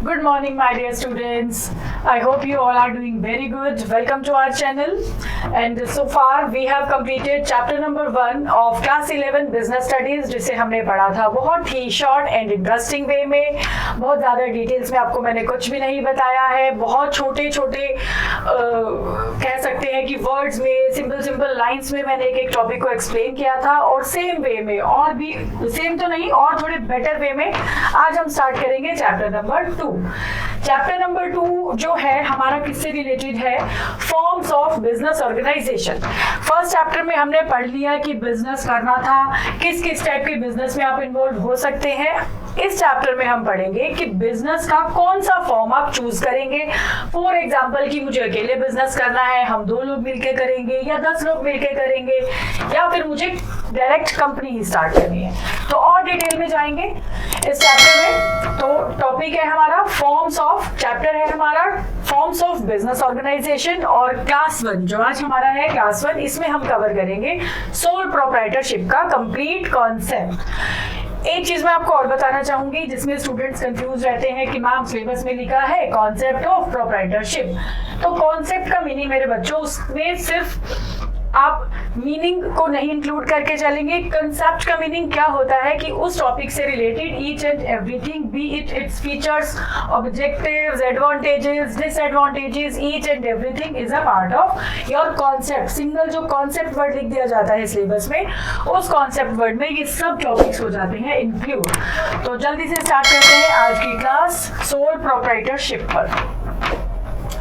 Good morning, my dear students. I hope you all are doing very good. Welcome to our channel. And so far we have completed chapter number 1 of class 11 business studies, जिसे हमने पढ़ा था बहुत ही short and interesting way में. बहुत ज़्यादा details में आपको मैंने कुछ भी नहीं बताया है. बहुत छोटे छोटे कह सकते हैं कि वर्ड्स में सिंपल लाइंस में मैंने एक टॉपिक को एक्सप्लेन किया था, और सेम वे में और भी सेम तो नहीं और थोड़े बेटर वे में आज हम स्टार्ट करेंगे चैप्टर नंबर 2. चैप्टर नंबर 2 जो है हमारा किससे रिलेटेड है? Forms of business organisation. First chapter में हमने पढ़ लिया कि बिजनेस करना था, किस किस टाइप के बिजनेस में आप इन्वॉल्व हो सकते हैं. इस चैप्टर में हम पढ़ेंगे कि बिजनेस का कौन सा फॉर्म आप चूज करेंगे. फॉर एग्जांपल कि मुझे अकेले बिजनेस करना है, हम 2 लोग मिलकर करेंगे या 10 लोग मिलकर करेंगे, या फिर मुझे डायरेक्ट कंपनी ही स्टार्ट करनी है. तो और डिटेल में जाएंगे इस चैप्टर में. तो टॉपिक है हमारा फॉर्म्स ऑफ, चैप्टर है हमारा फॉर्म्स ऑफ बिजनेस ऑर्गेनाइजेशन, और क्लास 1 जो आज हमारा है क्लास 1, इसमें हम कवर करेंगे सोल प्रोप्राइटरशिप का कंप्लीट कॉन्सेप्ट. एक चीज मैं आपको और बताना चाहूंगी जिसमें स्टूडेंट्स कंफ्यूज रहते हैं कि मैम सिलेबस में लिखा है कॉन्सेप्ट ऑफ प्रोप्राइटरशिप. तो कॉन्सेप्ट का मीनिंग मेरे बच्चों, उसमें सिर्फ आप मीनिंग को नहीं इंक्लूड करके चलेंगे. कंसेप्ट का मीनिंग क्या होता है कि उस टॉपिक से related each and everything, B it its features, objectives, advantages, disadvantages, each and everything is a part of your concept. Single जो कॉन्सेप्ट वर्ड लिख दिया जाता है सिलेबस में, उस कॉन्सेप्ट वर्ड में ये सब टॉपिक्स हो जाते हैं इंक्लूड. तो जल्दी से स्टार्ट करते हैं आज की क्लास सोल प्रोप्राइटरशिप पर.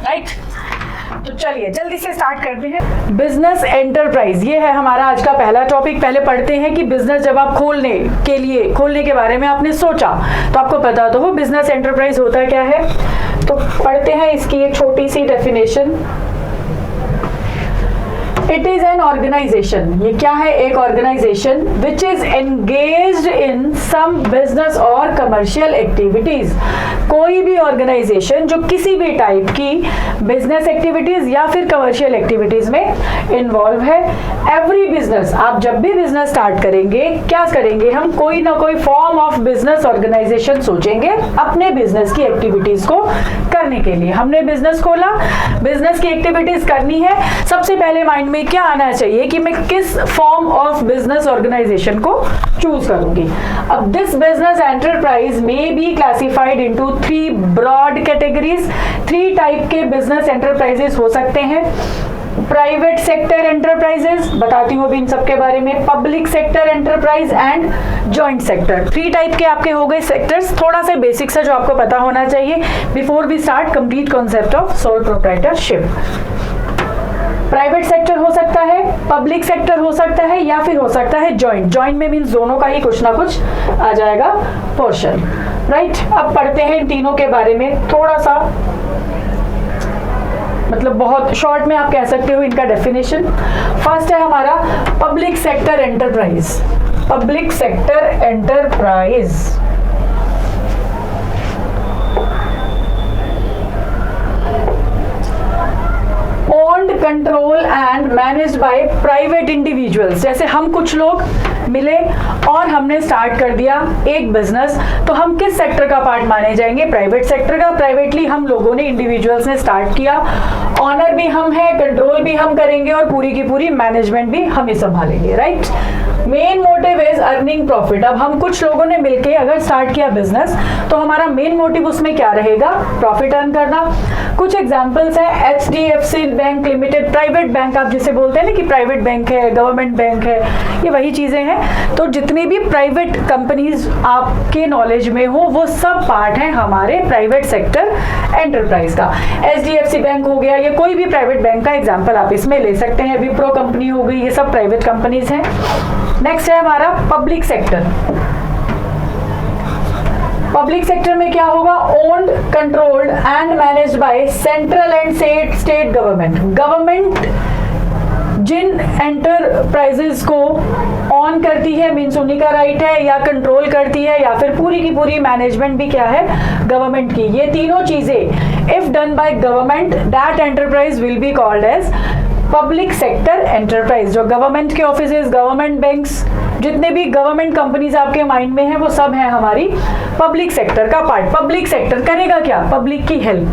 राइट, तो चलिए जल्दी से स्टार्ट करते हैं. बिजनेस एंटरप्राइज, ये है हमारा आज का पहला टॉपिक. पहले पढ़ते हैं कि बिजनेस जब आप खोलने के बारे में आपने सोचा तो आपको पता तो हो बिजनेस एंटरप्राइज होता क्या है. तो पढ़ते हैं इसकी एक छोटी सी definition. It is an organisation, ये क्या है? एक organisation which is engaged in some business और कमर्शियल एक्टिविटीज. कोई भी ऑर्गेनाइजेशन जो किसी भी टाइप की बिजनेस एक्टिविटीज या फिर कमर्शियल एक्टिविटीज में इन्वॉल्व है. एवरी बिजनेस, आप जब भी बिजनेस स्टार्ट करेंगे क्या करेंगे? हम कोई ना कोई फॉर्म ऑफ बिजनेस ऑर्गेनाइजेशन सोचेंगे अपने बिजनेस की एक्टिविटीज को करने के लिए. हमने बिजनेस खोला, बिजनेस की एक्टिविटीज करनी है, सबसे पहले माइंड में क्या आना चाहिए कि मैं किस फॉर्म ऑफ बिजनेस ऑर्गेनाइजेशन को चूज करूंगी. अब दिस बिजनेस एंटरप्राइज में be classified into 3 broad categories. 3 type के बिजनेस एंटरप्राइजेस हो सकते हैं. प्राइवेट सेक्टर एंटरप्राइजेस, बताती हूँ अभी इन सब के बारे में. Public sector enterprise and joint sector. 3 type के आपके हो गए सेक्टर्स. थोड़ा सा बेसिक्स है जो आपको पता होना चाहिए before we start complete concept of sole proprietorship. Private sector हो सकता है, पब्लिक सेक्टर हो सकता है, या फिर हो सकता है जॉइंट. जॉइंट में मीन्स दोनों का ही कुछ ना कुछ आ जाएगा पोर्शन. राइट, अब पढ़ते हैं इन तीनों के बारे में थोड़ा सा, मतलब बहुत शॉर्ट में आप कह सकते हो इनका डेफिनेशन. फर्स्ट है हमारा public sector enterprise. Public sector enterprise owned, control and managed by private individuals. जैसे हम कुछ लोग मिले और हमने स्टार्ट कर दिया एक बिजनेस, तो हम किस सेक्टर का पार्ट माने जाएंगे? प्राइवेट सेक्टर का. प्राइवेटली हम लोगों ने, इंडिविजुअल्स ने स्टार्ट किया. ऑनर भी हम हैं, कंट्रोल भी हम करेंगे और पूरी की पूरी मैनेजमेंट भी हम ही संभालेंगे. Right, main motive is earning profit. अब हम कुछ लोगों ने मिलके अगर स्टार्ट किया बिजनेस, तो हमारा मेन मोटिव उसमें क्या रहेगा? प्रॉफिट अर्न करना. कुछ एग्जांपल्स हैं, HDFC bank limited, private bank आप जिसे बोलते हैं ना कि प्राइवेट बैंक है, गवर्नमेंट बैंक है, ये वही चीजें हैं. तो जितनी भी प्राइवेट कंपनीज आपके नॉलेज में हो वो सब पार्ट है हमारे प्राइवेट सेक्टर एंटरप्राइज का. HDFC बैंक हो गया, या कोई भी प्राइवेट बैंक का एग्जांपल आप इसमें ले सकते हैं. विप्रो कंपनी हो गई, ये सब प्राइवेट कंपनीज हैं. नेक्स्ट है हमारा पब्लिक सेक्टर. पब्लिक सेक्टर में क्या होगा? Owned, controlled and managed by central and state government. Government जिन एंटरप्राइजेस को ऑन करती है मीन्स उन्हीं का राइट है, या कंट्रोल करती है, या फिर पूरी की पूरी मैनेजमेंट भी क्या है? गवर्नमेंट की. ये तीनों चीजें if done by government that enterprise will be called as public sector enterprise, जो गवर्नमेंट के ऑफिसेज, गवर्नमेंट बैंक्स, जितने भी गवर्नमेंट कंपनीज आपके माइंड में है वो सब है हमारी पब्लिक सेक्टर का पार्ट। पब्लिक सेक्टर करेगा क्या? पब्लिक की हेल्प,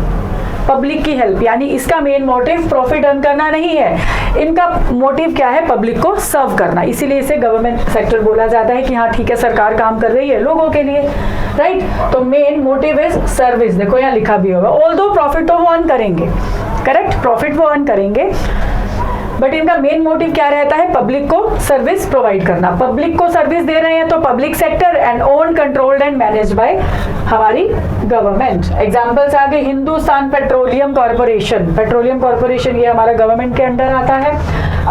पब्लिक की हेल्प, यानी इसका मेन मोटिव प्रॉफिट अर्न करना नहीं है, इनका मोटिव क्या है? पब्लिक को सर्व करना, इसीलिए इसे गवर्नमेंट सेक्टर बोला जाता है कि हाँ ठीक है सरकार काम कर रही है लोगों के लिए, राइट। तो मेन मोटिव इज सर्विस, देखो यहाँ लिखा भी होगा, ऑल्दो प्रॉफिट तो वो अर्न करेंगे, करेक्ट, प्रॉफिट वो अर्न करेंगे, बट इनका मेन मोटिव क्या रहता है? पब्लिक को सर्विस प्रोवाइड करना। पब्लिक को सर्विस दे रहे हैं तो public sector, and own, controlled and managed bye हमारी गवर्नमेंट। एग्जांपल्स आगे, Hindustan petroleum corporation, petroleum corporation ये हमारा गवर्नमेंट के अंडर आता है।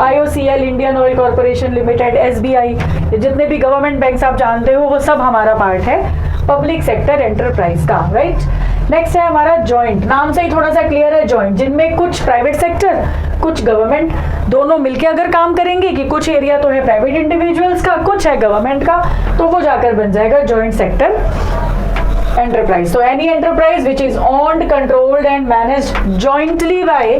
IOCL, Indian oil corporation limited, SBI, जितने भी गवर्नमेंट बैंक्स आप जानते हो वो सब हमारा पार्ट है पब्लिक सेक्टर एंटरप्राइज का, राइट। नेक्स्ट है हमारा जॉइंट, नाम से ही थोड़ा सा क्लियर है जॉइंट, जिनमें कुछ प्राइवेट सेक्टर कुछ गवर्नमेंट दोनों मिलके अगर काम करेंगे, कि कुछ एरिया तो है प्राइवेट इंडिविजुअल्स का, कुछ है गवर्नमेंट का, तो वो जाकर बन जाएगा जॉइंट सेक्टर एंटरप्राइज। तो any enterprise which is owned, controlled and managed jointly by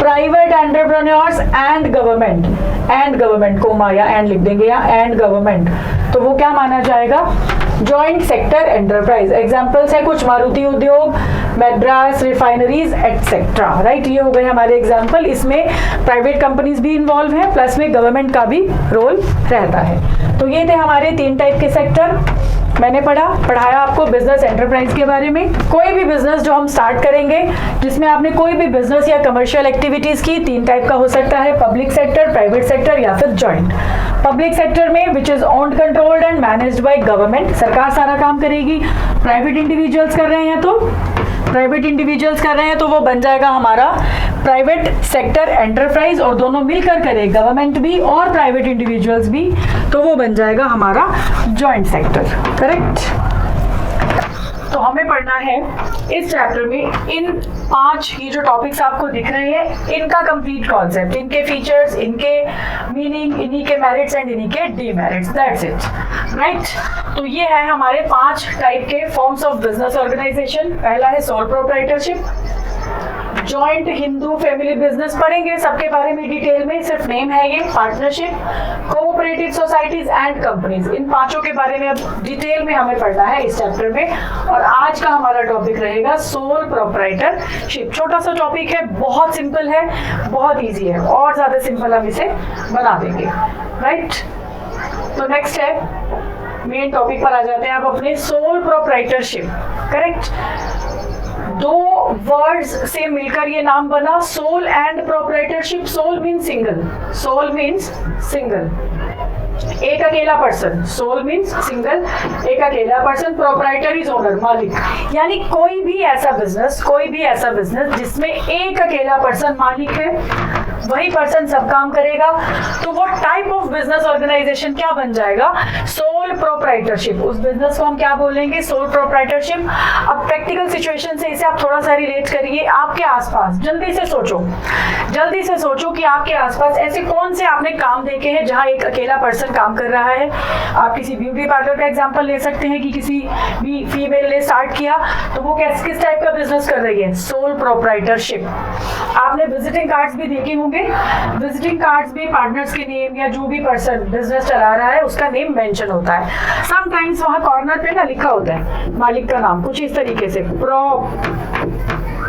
private entrepreneurs and government, and government को माया एंड लिख देंगे यहाँ, एंड गवर्नमेंट, तो वो क्या माना जाएगा? Joint sector enterprise. एग्जांपल्स है कुछ, मारुति उद्योग, मैड्रास रिफाइनरीज एटसेट्रा, राइट। ये हो गए हमारे एग्जांपल, इसमें प्राइवेट कंपनीज भी इन्वॉल्व हैं, प्लस में गवर्नमेंट का भी रोल रहता है। तो ये थे हमारे 3 टाइप के सेक्टर, मैंने पढ़ाया आपको बिजनेस एंटरप्राइज के बारे में। कोई भी बिजनेस जो हम स्टार्ट करेंगे, जिसमें आपने कोई भी बिजनेस या कमर्शियल एक्टिविटीज की, 3 टाइप का हो सकता है, पब्लिक सेक्टर, प्राइवेट सेक्टर या फिर जॉइंट। पब्लिक सेक्टर में which is owned, controlled and managed by government, सरकार सारा काम करेगी। प्राइवेट इंडिविजुअल्स कर रहे हैं तो प्राइवेट इंडिविजुअल्स कर रहे हैं तो वो बन जाएगा हमारा प्राइवेट सेक्टर एंटरप्राइज, और दोनों मिलकर करे, गवर्नमेंट भी और प्राइवेट इंडिविजुअल्स भी, तो वो बन जाएगा हमारा जॉइंट सेक्टर, करेक्ट। तो हमें पढ़ना है इस चैप्टर में इन 5 ये जो टॉपिक्स आपको दिख रहे हैं, इनका कंप्लीट कॉन्सेप्ट, इनके फीचर्स, इनके मीनिंग, इन्हीं के मेरिट्स एंड इन्हीं के डीमेरिट्स, दैट्स इट, राइट। तो ये है हमारे 5 टाइप के फॉर्म्स ऑफ बिजनेस ऑर्गेनाइजेशन। पहला है sole proprietorship, joint Hindu family business पढ़ेंगे सबके बारे में डिटेल में, सिर्फ नेम है ये, partnership, cooperative societies and companies, इन 5 के बारे में अब डिटेल में हमें पढ़ना है इस चैप्टर में। और आज का हमारा टॉपिक रहेगा सोल प्रोप्राइटरशिप। छोटा सा टॉपिक है, बहुत सिंपल है, बहुत इजी है, और ज्यादा सिंपल हम इसे बना देंगे, राइट। तो नेक्स्ट है, मेन टॉपिक पर आ जाते हैं अब अपने, सोल प्रोप्राइटरशिप, करेक्ट। 2 वर्ड्स से मिलकर ये नाम बना, sole and proprietorship. Sole means single, sole means single, एक अकेला पर्सन, सोल मीन्स सिंगल, एक अकेला पर्सन, प्रोप्राइटर इज ओनर, मालिक, यानी कोई भी ऐसा बिजनेस जिसमें एक अकेला पर्सन मालिक है, वही पर्सन सब काम करेगा, तो वो टाइप ऑफ बिजनेस ऑर्गेनाइजेशन क्या बन जाएगा? Sole proprietorship. उस बिजनेस को हम क्या बोलेंगे? Sole proprietorship. अब प्रैक्टिकल सिचुएशन से इसे आप थोड़ा सा रिलेट करिए, आपके आसपास जल्दी से सोचो कि आपके आसपास ऐसे कौन से आपने काम देखे हैं जहां एक अकेला पर्सन काम कर रहा है। आप किसी ब्यूटी पार्लर का एग्जांपल ले सकते हैं कि किसी भी फीमेल ने स्टार्ट किया, तो वो किस टाइप का बिजनेस कर रही है? Sole proprietorship. आपने विजिटिंग कार्ड्स भी देखे होंगे, विजिटिंग कार्ड्स में पार्टनर्स के नेम या जो भी पर्सन बिजनेस चला रहा है उसका नेम मेंशन होता है। समटाइम्स वहां कॉर्नर पे ना लिखा होता है मालिक का नाम, कुछ इस तरीके से,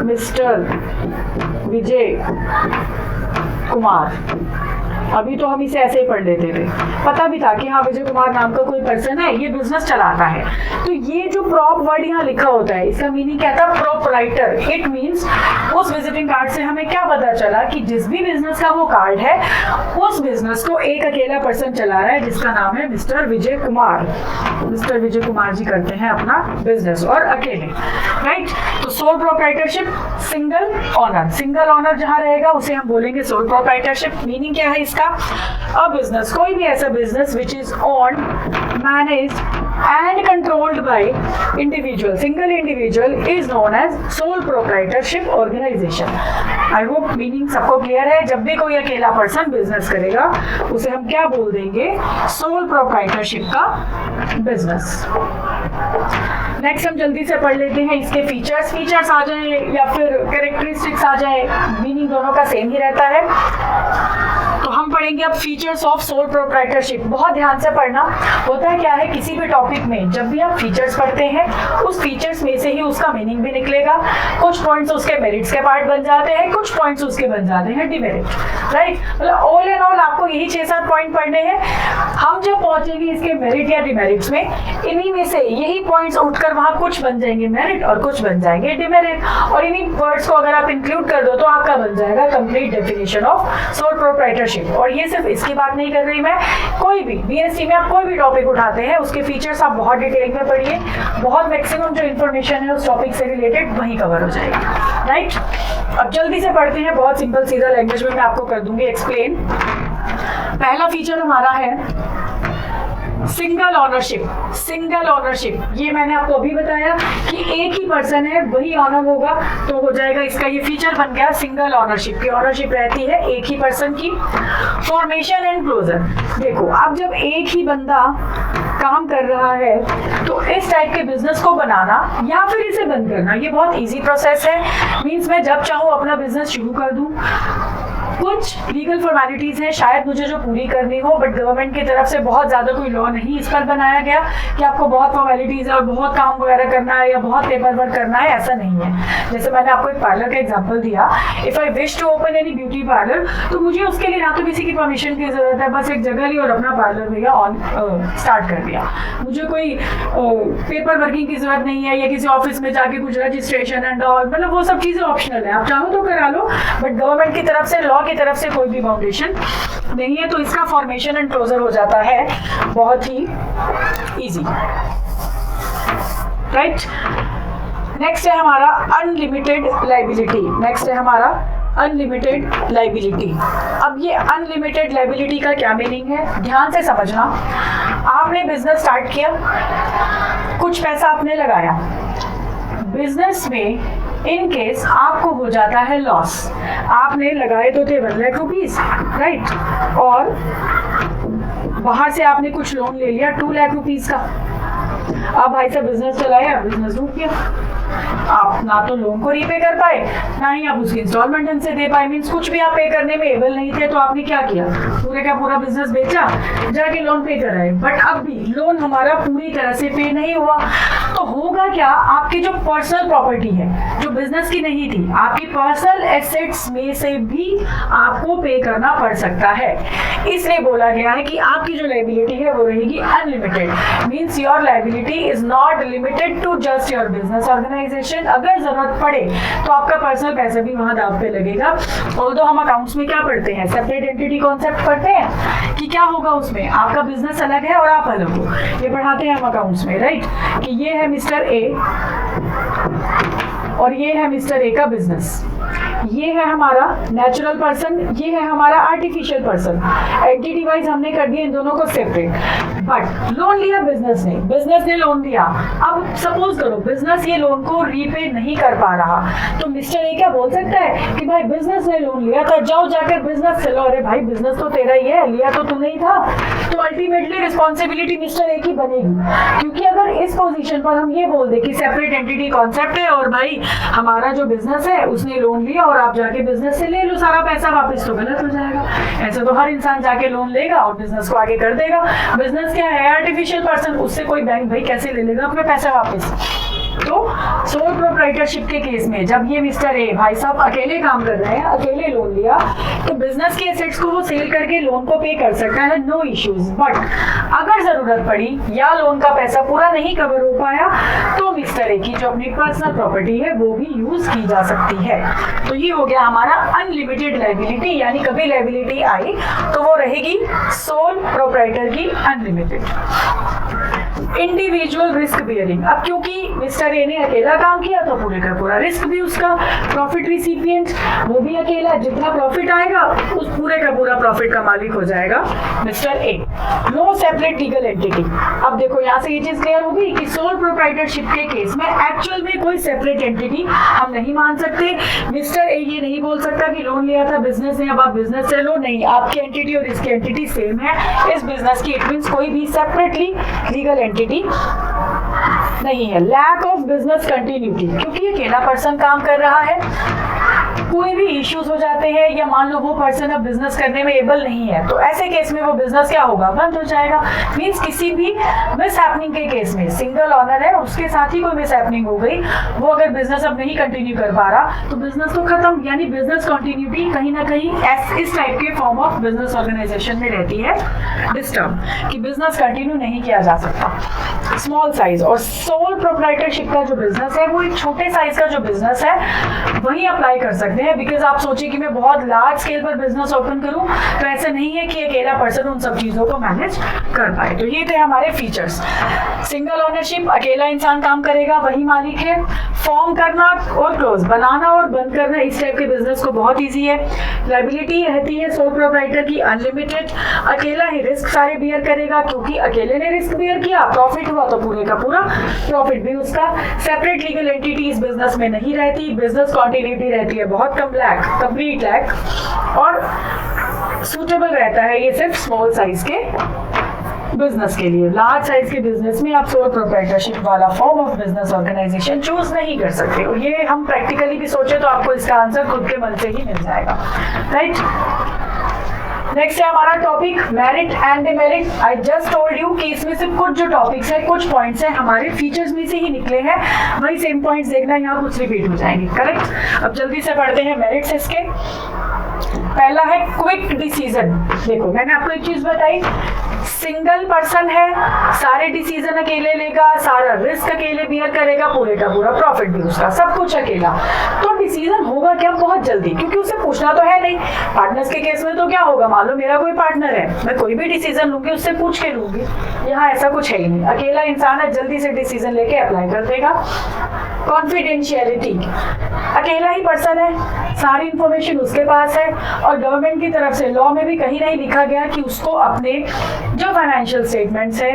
मिस्टर विजय कुमार। अभी तो हम इसे ऐसे ही पढ़ लेते थे, पता भी था कि हाँ विजय कुमार नाम का कोई पर्सन है, ये बिजनेस चलाता है। तो ये जो प्रॉप वर्ड यहाँ लिखा होता है, इसका मीनिंग क्या था? प्रोप्राइटर। इट मीन्स उस विजिटिंग कार्ड से हमें क्या पता चला कि जिस भी बिजनेस का वो कार्ड है, उस बिजनेस को एक अकेला पर्सन चला रहा है जिसका नाम है मिस्टर विजय कुमार। मिस्टर विजय कुमार जी करते हैं अपना बिजनेस और अकेले, राइट। तो सोल प्रोप्राइटरशिप, सिंगल ऑनर जहाँ रहेगा उसे हम बोलेंगे सोल प्रोप्राइटरशिप। मीनिंग क्या है इसका? A business, कोई भी ऐसा business which is owned, managed and controlled by individual, single individual is known as sole proprietorship organization. I hope meaning सबको क्लियर है। जब भी कोई अकेला पर्सन बिजनेस करेगा उसे हम क्या बोल देंगे? सोल प्रोप्राइटरशिप का बिजनेस। नेक्स्ट हम जल्दी से पढ़ लेते हैं इसके फीचर्स आ जाए या फिर कैरेक्टरिस्टिक्स आ जाए, मीनिंग दोनों का सेम ही रहता है। तो हम पढ़ेंगे अब फीचर्स ऑफ सोल प्रोप्राइटरशिप। बहुत ध्यान से पढ़ना। होता क्या है, किसी भी टॉपिक में जब भी आप फीचर्स पढ़ते हैं उस फीचर्स में से ही उसका मीनिंग भी निकलेगा। कुछ पॉइंट्स उसके मेरिट्स के पार्ट बन जाते हैं, कुछ पॉइंट्स उसके बन जाते हैं डिमेरिट, राइट। मतलब ऑल एंड ऑल आपको यही 6-7 पॉइंट पढ़ने हैं। हम जब पहुंचेंगे इसके मेरिट या डिमेरिट्स में, इन्हीं में से यही पॉइंट्स उठकर वहां कुछ बन जाएंगे मेरिट और कुछ बन जाएंगे डिमेरिट, और इन्हीं वर्ड्स को अगर आप इंक्लूड कर दो तो आपका बन जाएगा complete definition of sole proprietorship. और ये सिर्फ इसकी बात नहीं कर रही मैं, कोई भी बीएससी में आप कोई भी टॉपिक उठाते हैं उसके फीचर्स आप बहुत डिटेल में पढ़िए, बहुत मैक्सिमम जो इन्फॉर्मेशन है उस टॉपिक से रिलेटेड वही कवर हो जाएगी, राइट। अब जल्दी से पढ़ते हैं, बहुत सिंपल सीधा लैंग्वेज में मैं आपको कर दूंगी एक्सप्लेन। पहला फीचर हमारा है सिंगल ऑनरशिप। ये मैंने आपको अभी बताया कि एक ही पर्सन है वही ऑनर होगा, तो हो जाएगा इसका ये फीचर बन गया सिंगल ऑनरशिप की। ऑनरशिप रहती है एक ही पर्सन की। फॉर्मेशन एंड क्लोजर, देखो अब जब एक ही बंदा काम कर रहा है तो इस टाइप के बिजनेस को बनाना या फिर इसे बंद करना ये बहुत इजी प्रोसेस है। मींस मैं जब चाहूँ अपना बिजनेस शुरू कर दूं, कुछ लीगल फॉर्मेलिटीज हैं शायद मुझे जो पूरी करनी हो, बट गवर्नमेंट की तरफ से बहुत ज्यादा कोई लॉ नहीं इस पर बनाया गया कि आपको बहुत फॉर्मेलिटीज है और बहुत काम वगैरह करना है या बहुत पेपर वर्क करना है, ऐसा नहीं है। जैसे मैंने आपको एक पार्लर का एग्जांपल दिया, if I wish to open any beauty parlour तो मुझे उसके लिए ना तो किसी की परमिशन की जरूरत है, बस एक जगह ली और अपना पार्लर भैया ऑन स्टार्ट कर दिया। मुझे कोई पेपर वर्किंग की जरूरत नहीं है या किसी ऑफिस में जाके कुछ रजिस्ट्रेशन एंड ऑल, मतलब वो सब चीजें ऑप्शनल है, आप चाहो तो करा लो, बट गवर्नमेंट की तरफ से लॉ की तरफ से कोई भी बाउंडेशन नहीं है, तो इसका फॉर्मेशन एंड क्लोजर हो जाता है बहुत ही इजी, राइट। नेक्स्ट है हमारा अनलिमिटेड लायबिलिटी। अब ये अनलिमिटेड लायबिलिटी का क्या मीनिंग है, ध्यान से समझना। आपने बिजनेस स्टार्ट किया, कुछ पैसा आपने लगाया बिजनेस में, इन केस आपको हो जाता है लॉस, आपने लगाए तो थे 1 लाख रुपीज, राइट, और बाहर से आपने कुछ लोन ले लिया 2 लाख रुपीज का। अब भाई साहब बिजनेस चलाया, बिजनेस डूब गया, आप ना तो लोन को रीपे कर पाए ना ही आप उसकी इंस्टॉलमेंट ढंग से दे पाए, मीन्स कुछ भी आप पे करने में एबल नहीं थे, तो आपने क्या किया, पूरे का पूरा बिजनेस बेचा, जाके लोन पे कराए। बट अब भी लोन हमारा पूरी तरह से पे नहीं हुआ, तो होगा क्या, आपकी जो पर्सनल प्रॉपर्टी है जो बिजनेस की नहीं थी, आपकी पर्सनल एसेट्स में से भी आपको पे करना पड़ सकता है। इसलिए बोला गया है कि आपकी जो लायबिलिटी है वो रहेगी unlimited, means your liability is not limited to just your business organisation. अगर जरूरत पड़े तो आपका पर्सनल पैसा भी वहां दाव पे लगेगा। ऑल्दो हम अकाउंट्स में क्या पढ़ते हैं, सेपरेट एंटिटी कॉन्सेप्ट पढ़ते हैं कि क्या होगा उसमें, आपका बिजनेस अलग है और आप अलग हो, ये पढ़ाते हैं हम अकाउंट्स में, राइट, कि ये है मिस्टर ए और ये है मिस्टर ए का बिजनेस, ये है हमारा नेचुरल पर्सन, ये है हमारा आर्टिफिशियल पर्सन। एंटिटी वाइज हमने कर दिया इन दोनों को सेपरेट, बट लोन लिया बिजनेस ने लोन दिया। अब सपोज करो बिजनेस ये लोन को रीपे नहीं कर पा रहा, तो मिस्टर ए क्या बोल सकता है कि भाई बिजनेस ने लोन लिया था, जाओ जाकर बिजनेस चलो, अरे भाई बिजनेस तो तेरा ही है, लिया तो तूने ही था, तो अल्टीमेटली रिस्पॉन्सिबिलिटी मिस्टर ए की बनेगी। क्योंकि अगर इस पोजीशन पर हम ये बोल दे कि सेपरेट एंटिटी कॉन्सेप्ट है और भाई हमारा जो बिजनेस है उसने लोन लिया और आप जाके बिजनेस से ले लो सारा पैसा वापस, तो गलत हो जाएगा। ऐसे तो हर इंसान जाके लोन लेगा और बिजनेस को आगे कर देगा। बिजनेस क्या है, आर्टिफिशियल पर्सन, उससे कोई बैंक भाई कैसे ले लेगा अपने पैसा वापस। तो सोल प्रोप्राइटरशिप के केस में जब ये मिस्टर ए भाई साहब अकेले काम कर रहे हैं, अकेले लोन लिया, तो बिजनेस के एसेट्स को वो सेल करके लोन को पे कर सकता है, नो इश्यूज। बट अगर जरूरत पड़ी या लोन का पैसा पूरा नहीं कवर हो पाया, तो मिस्टर ए की जो अपनी पर्सनल प्रॉपर्टी है वो भी यूज की जा सकती है। तो ये हो गया हमारा अनलिमिटेड लायबिलिटी, यानी कभी लायबिलिटी आई तो वो रहेगी सोल प्रोप्राइटर की अनलिमिटेड। इंडिविजुअल रिस्क बियरिंग, अब क्योंकि मिस्टर ए ने अकेला काम किया तो पूरे का पूरा रिस्क भी उसका, प्रॉफिट रिसिपिएंट वो भी अकेला, जितना प्रॉफिट आएगा उस पूरे का पूरा प्रॉफिट का मालिक हो जाएगा mister A. No separate legal entity, अब देखो यहाँ से ये चीज क्लियर होगी कि सोल प्रोप्राइटरशिप के केस में एक्चुअल में कोई सेपरेट एंटिटी हम नहीं मान सकते। मिस्टर ए ये नहीं बोल सकता कि लोन लिया था बिजनेस ने, अब आप बिजनेस से लो, नहीं, आपकी एंटिटी और इसकी एंटिटी सेम है इस बिजनेस की, इट मींस कोई भी सेपरेटली लीगल एंटिटी नहीं है। लैक ऑफ बिजनेस कंटिन्यूटी, क्योंकि अकेला पर्सन काम कर रहा है, कोई भी इश्यूज हो जाते हैं या मान लो वो पर्सन अब बिजनेस करने में एबल नहीं है, तो ऐसे केस में वो बिजनेस क्या होगा, बंद हो जाएगा। मींस किसी भी मिस हैपनिंग के केस में, सिंगल ऑनर है उसके साथ ही कोई मिस हैपनिंग हो गई, वो अगर बिजनेस अब नहीं कंटिन्यू कर पा रहा तो बिजनेस तो खत्म। यानी बिजनेस कंटिन्यूटी कहीं ना कहीं इस टाइप के फॉर्म ऑफ बिजनेस ऑर्गेनाइजेशन में रहती है डिस्टर्ब, कि बिजनेस कंटिन्यू नहीं किया जा सकता। स्मॉल साइज और सोल प्रोप्राइटरशिप का जो बिजनेस है वो एक छोटे साइज का जो बिजनेस है वही अप्लाई कर सकते हैं। बिकॉज आप सोचिए कि मैं बहुत लार्ज स्केल पर बिजनेस ओपन करूं तो ऐसा नहीं है कि अकेला पर्सन उन सब चीजों को मैनेज कर पाए। तो ये थे हमारे फीचर्स। सिंगल ओनरशिप, अकेला इंसान काम करेगा, वही मालिक है। फॉर्म करना और क्लोज, बनाना और बंद करना इस टाइप के बिजनेस को बहुत ईजी है। लायबिलिटी रहती है सोल प्रोप्राइटर की अनलिमिटेड, अकेला ही रिस्क सारे बियर करेगा, क्योंकि अकेले ने रिस्क बियर किया, प्रॉफिट हुआ तो पूरे का पूरा प्रॉफिट भी उसका। सेपरेट लीगल एंटिटी इस बिजनेस में नहीं रहती, बिजनेस कॉन्टिन्यूटी रहती है बहुत कम, लैक, कंप्लीट लैक, और सूटेबल रहता है ये सिर्फ स्मॉल साइज के बिजनेस के लिए। लार्ज साइज के बिजनेस में आप सोल प्रोप्राइटरशिप वाला form of business organisation choose नहीं कर सकते। और ये हम प्रैक्टिकली भी सोचे तो आपको इसका आंसर खुद के मन से ही मिल जाएगा, राइट। नेक्स्ट है हमारा topic merit and demerit. I just told you कि इसमें से कुछ जो टॉपिक्स है, कुछ पॉइंट्स हैं हमारे फीचर्स में से ही निकले हैं, वही सेम पॉइंट्स देखना, यहाँ कुछ रिपीट हो जाएंगे, करेक्ट। अब जल्दी से पढ़ते हैं मेरिट्स इसके। पहला है क्विक डिसीजन। देखो मैंने आपको एक चीज बताई, सिंगल पर्सन है, सारे डिसीजन अकेले लेगा, सारा रिस्क अकेले बियर करेगा, पूरे का पूरा प्रॉफिट भी उसका, सब कुछ अकेला, तो डिसीजन होगा क्या, बहुत जल्दी, क्योंकि उसे पूछना तो है नहीं। पार्टनर्स के केस में तो क्या होगा, मान लो मेरा कोई पार्टनर है, मैं कोई भी डिसीजन लूंगी उससे पूछ के लूंगी, यहाँ ऐसा कुछ है ही नहीं, अकेला इंसान है, जल्दी से डिसीजन लेके अप्लाई कर देगा। कॉन्फिडेंशियलिटी, अकेला ही पर्सन है, सारी इंफॉर्मेशन उसके पास है, और गवर्नमेंट की तरफ से लॉ में भी कहीं नहीं लिखा गया कि उसको अपने जो फाइनेंशियल स्टेटमेंट्स है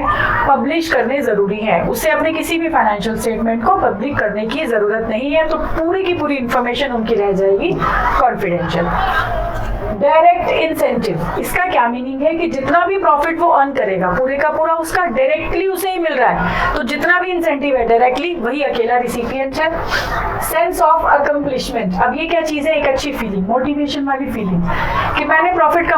पब्लिश करने जरूरी है, उसे अपने किसी भी फाइनेंशियल स्टेटमेंट को पब्लिक करने की जरूरत नहीं है, तो पूरी की पूरी इंफॉर्मेशन उनकी रह जाएगी कॉन्फिडेंशियल। डायरेक्ट इंसेंटिव, इसका क्या मीनिंग है कि जितना भी प्रॉफिट वो अर्न करेगा पूरे का पूरा उसका डायरेक्टली उसे ही मिल रहा है, तो जितना भी इंसेंटिव है डायरेक्टली वही अकेला रिसिपिएंट है। सेंस ऑफ अकम्प्लिशमेंट, अब ये क्या चीज है, एक अच्छी फीलिंग, मोटिवेशन वाली फीलिंग कि मैंने प्रॉफिट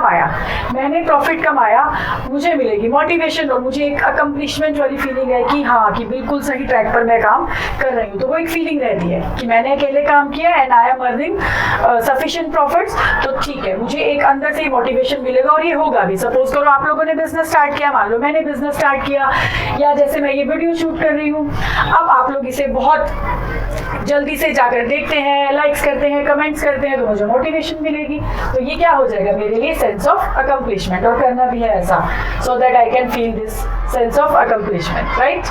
कमाया, मुझे मिलेगी मोटिवेशन, और मुझे एक अकम्प्लिशमेंट वाली फीलिंग है कि हाँ कि बिल्कुल सही ट्रैक पर मैं काम कर रही हूँ, तो वो एक फीलिंग रहती है कि मैंने अकेले काम किया and I am earning sufficient profits, तो ठीक है मुझे एक अंदर से ही मोटिवेशन मिलेगा, और ये होगा भी। सपोज करो आप लोगों ने बिजनेस स्टार्ट किया, मान लो मैंने बिजनेस स्टार्ट किया, या जैसे मैं ये वीडियो शूट कर रही हूँ, अब आप लोग इसे बहुत जल्दी से जाकर देखते हैं, लाइक्स करते हैं, कमेंट्स करते हैं, तो मुझे मोटिवेशन मिलेगी, तो ये क्या हो जाएगा मेरे लिए, सेंस ऑफ अकम्प्लिशमेंट, और करना भी है ऐसा, so that I can feel this sense of accomplishment, right.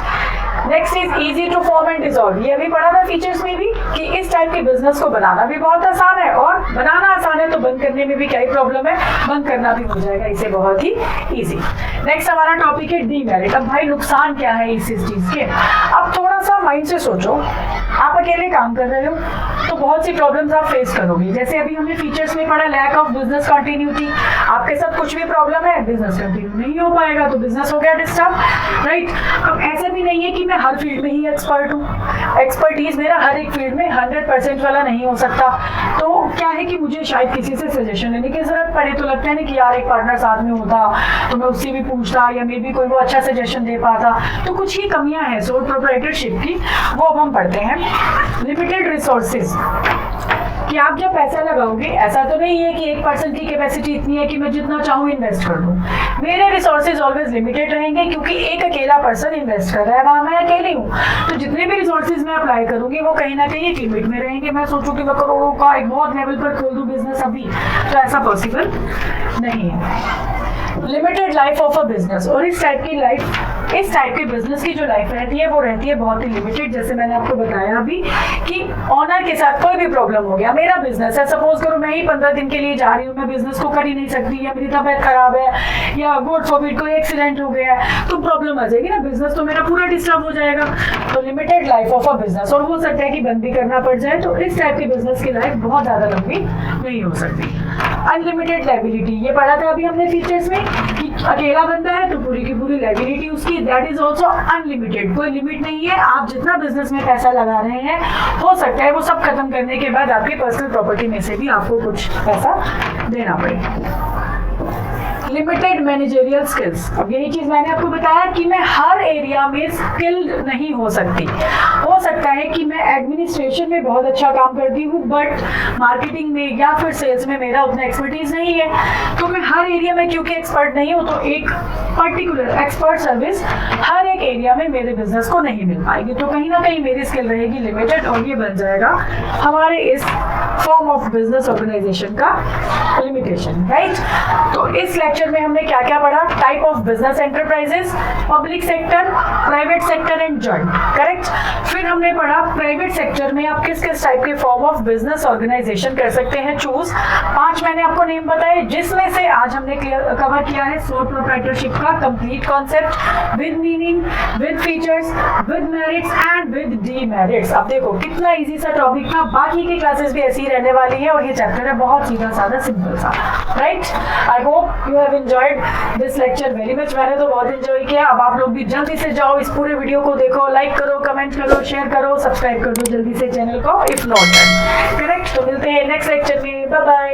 Next is easy to form and dissolve, ये अभी पढ़ा था फीचर्स में भी कि इस टाइप के बिजनेस को बनाना भी बहुत आसान है, और बनाना आसान है तो बंद करने में भी क्या ही प्रॉब्लम है, बंद करना भी हो जाएगा इसे बहुत ही इजी। नेक्स्ट हमारा टॉपिक है डीमेरिट। अब भाई नुकसान क्या है इस चीज के, अब थोड़ा सा माइंड से सोचो, आप अकेले काम कर रहे हो तो बहुत सी प्रॉब्लम्स आप फेस करोगे, जैसे अभी हमने फीचर्स में पढ़ा लैक ऑफ बिजनेस कंटिन्यूटी, आपके साथ कुछ भी प्रॉब्लम है, बिजनेस कंटिन्यू नहीं हो पाएगा, तो बिजनेस हो गया डिस्टर्ब, राइट। अब ऐसा भी नहीं है कि मैं हर फील्ड में ही एक्सपर्ट हूँ, एक्सपर्टीज मेरा हर एक फील्ड में 100% वाला नहीं हो सकता, तो क्या है कि मुझे शायद किसी से सजेशन लेने की जरूरत पड़े, तो लगता है ना कि यार एक पार्टनर साथ में होता तो मैं उससे भी पूछता, या मे बी कोई वो अच्छा सजेशन दे पाता, तो कुछ ही कमियां हैं सोल प्रोप्राइटरशिप की, वो अब हम पढ़ते हैं। लिमिटेड रिसोर्सेज, कि आप जब पैसा लगाओगे, ऐसा तो नहीं है कि एक पर्सन की कैपेसिटी इतनी है कि मैं जितना चाहूँ इन्वेस्ट कर दूँ, मेरे रिसोर्सेज ऑलवेज लिमिटेड रहेंगे, क्योंकि एक अकेला पर्सन इन्वेस्ट कर रहा है, वहाँ मैं अकेली हूँ, तो जितने भी रिसोर्सेज मैं अप्लाई करूंगी वो कहीं ना कहीं एक लिमिट में रहेंगे। मैं सोचूं कि मैं करोड़ों का एक बहुत लेवल पर खोल दूं बिजनेस अभी, तो ऐसा पॉसिबल नहीं है। Limited life of a business, और इस टाइप के बिजनेस की जो लाइफ रहती है वो रहती है बहुत ही लिमिटेड। जैसे मैंने आपको बताया अभी कि ऑनर के साथ कोई भी प्रॉब्लम हो गया, मेरा बिजनेस है, सपोज करो मैं ही 15 दिन के लिए जा रही हूँ, मैं बिजनेस को कर ही नहीं सकती, या मेरी तबीयत खराब है, या गॉड फॉरबिड कोई एक्सीडेंट हो गया है, तो प्रॉब्लम आ जाएगी ना, बिजनेस तो मेरा पूरा डिस्टर्ब हो जाएगा। तो limited life of a business, और हो सकता है कि बंद भी करना पड़ जाए, तो इस टाइप के बिजनेस की लाइफ बहुत ज्यादा लंबी नहीं हो सकती। अनलिमिटेड लायबिलिटी, ये पढ़ा था अभी हमने फीचर्स में कि अकेला बंदा है तो पूरी की पूरी लाइबिलिटी उसकी, दैट इज ऑल्सो अनलिमिटेड, कोई लिमिट नहीं है। आप जितना बिजनेस में पैसा लगा रहे हैं, हो सकता है वो सब खत्म करने के बाद आपकी पर्सनल प्रॉपर्टी में से भी आपको कुछ पैसा देना पड़े। लिमिटेड मैनेजरियल स्किल्स, अब यही चीज मैंने आपको बताया कि मैं हर एरिया में स्किल्ड नहीं हो सकती। हो सकता है कि मैं एडमिनिस्ट्रेशन में बहुत अच्छा काम करती हूँ, बट मार्केटिंग में या फिर सेल्स में मेरा उतना एक्सपर्टीज नहीं है, तो मैं हर एरिया में क्योंकि एक्सपर्ट नहीं हूँ, तो एक पर्टिकुलर एक्सपर्ट सर्विस हर एक एरिया में मेरे बिजनेस को नहीं मिल पाएगी। तो कहीं ना कहीं मेरी स्किल रहेगी लिमिटेड, और ये बन जाएगा हमारे इस फॉर्म ऑफ बिजनेस ऑर्गेनाइजेशन का लिमिटेशन, राइट। तो इस लेक्चर में हमने क्या क्या पढ़ा? Type of business enterprises, public sector, private sector and joint, correct. फिर हमने पढ़ा प्राइवेट सेक्टर में आप किस किस टाइप के फॉर्म ऑफ बिजनेस ऑर्गेनाइजेशन कर सकते हैं, चूज। 5 मैंने आपको नेम बताए, जिसमें से आज हमने कवर किया है सोल प्रोप्राइटरशिप का complete concept with meaning, with features, with merits and with demerits. अब देखो कितना इजी सा टॉपिक था, बाकी की क्लासेस भी ऐसी ही रहने वाली है, और ये चैप्टर है बहुत सीधा साधा सिंपल सा, right. I hope you have enjoyed this lecture very much. मैंने तो बहुत एंजॉय किया। अब आप लोग भी जल्दी से जाओ, इस पूरे वीडियो को देखो, लाइक करो, कमेंट करो, शेयर करो, सब्सक्राइब कर दो जल्दी से चैनल को इफ नॉट डन, करेक्ट। तो मिलते हैं नेक्स्ट लेक्चर में, बाय बाय।